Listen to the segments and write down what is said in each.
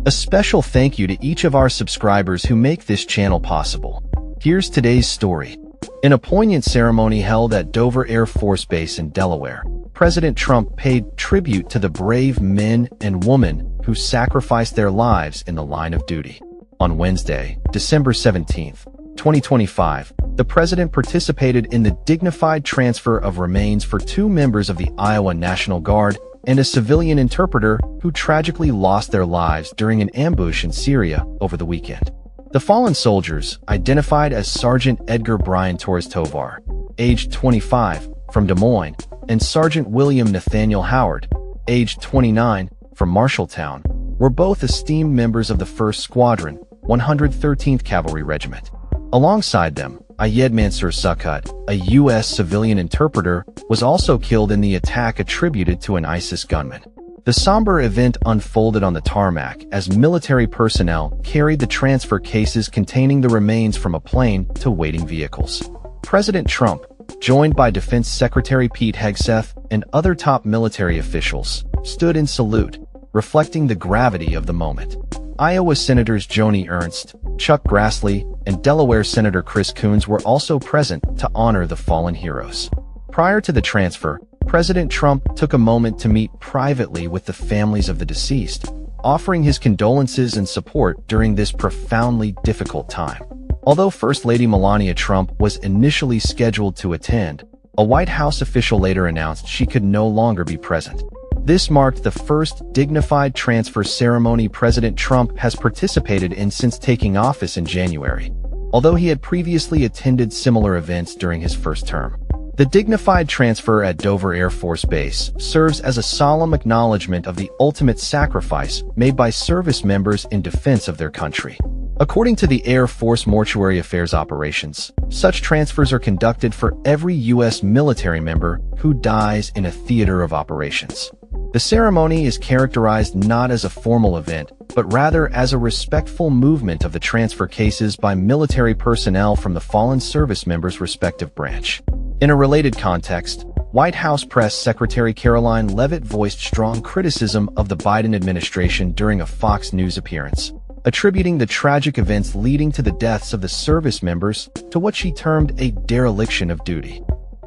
A special thank you to each of our subscribers who make this channel possible. Here's today's story. In a poignant ceremony held at Dover Air Force Base in Delaware, President Trump paid tribute to the brave men and women who sacrificed their lives in the line of duty. On Wednesday, December 17, 2025, the president participated in the dignified transfer of remains for two members of the Iowa National Guard and a civilian interpreter who tragically lost their lives during an ambush in Syria over the weekend. The fallen soldiers, identified as Sergeant Edgar Brian Torres Tovar, aged 25, from Des Moines, and Sergeant William Nathaniel Howard, aged 29, from Marshalltown, were both esteemed members of the 1st Squadron, 113th Cavalry Regiment. Alongside them, Ayed Mansour Sukkut, a U.S. civilian interpreter, was also killed in the attack attributed to an ISIS gunman. The somber event unfolded on the tarmac as military personnel carried the transfer cases containing the remains from a plane to waiting vehicles. President Trump, joined by Defense Secretary Pete Hegseth and other top military officials, stood in salute, reflecting the gravity of the moment. Iowa Senators Joni Ernst, Chuck Grassley, and Delaware Senator Chris Coons were also present to honor the fallen heroes. Prior to the transfer, President Trump took a moment to meet privately with the families of the deceased, offering his condolences and support during this profoundly difficult time. Although First Lady Melania Trump was initially scheduled to attend, a White House official later announced she could no longer be present. This marked the first dignified transfer ceremony President Trump has participated in since taking office in January, although he had previously attended similar events during his first term. The dignified transfer at Dover Air Force Base serves as a solemn acknowledgement of the ultimate sacrifice made by service members in defense of their country. According to the Air Force Mortuary Affairs Operations, such transfers are conducted for every U.S. military member who dies in a theater of operations. The ceremony is characterized not as a formal event, but rather as a respectful movement of the transfer cases by military personnel from the fallen service members' respective branch. In a related context, White House Press Secretary Caroline Leavitt voiced strong criticism of the Biden administration during a Fox News appearance, attributing the tragic events leading to the deaths of the service members to what she termed a dereliction of duty.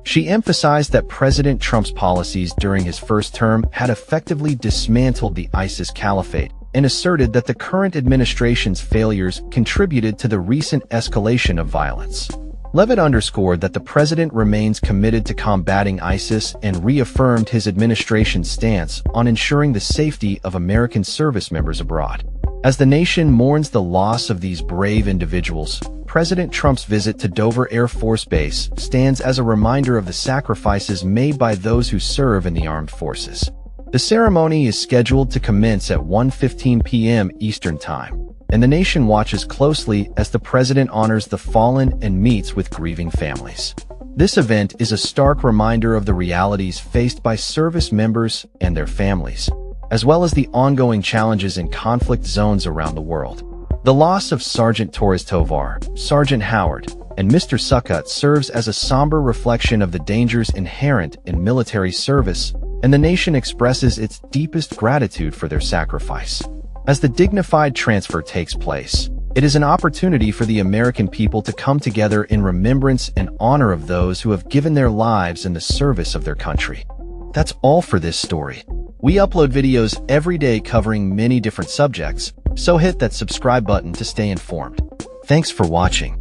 She emphasized that President Trump's policies during his first term had effectively dismantled the ISIS caliphate and asserted that the current administration's failures contributed to the recent escalation of violence. Leavitt underscored that the president remains committed to combating ISIS and reaffirmed his administration's stance on ensuring the safety of American service members abroad. As the nation mourns the loss of these brave individuals, President Trump's visit to Dover Air Force Base stands as a reminder of the sacrifices made by those who serve in the armed forces. The ceremony is scheduled to commence at 1:15 p.m. Eastern Time, and the nation watches closely as the president honors the fallen and meets with grieving families. This event is a stark reminder of the realities faced by service members and their families, as well as the ongoing challenges in conflict zones around the world. The loss of Sergeant Torres Tovar, Sergeant Howard, and Mr. Sukkut serves as a somber reflection of the dangers inherent in military service, and the nation expresses its deepest gratitude for their sacrifice. As the dignified transfer takes place, it is an opportunity for the American people to come together in remembrance and honor of those who have given their lives in the service of their country. That's all for this story. We upload videos every day covering many different subjects, so hit that subscribe button to stay informed. Thanks for watching.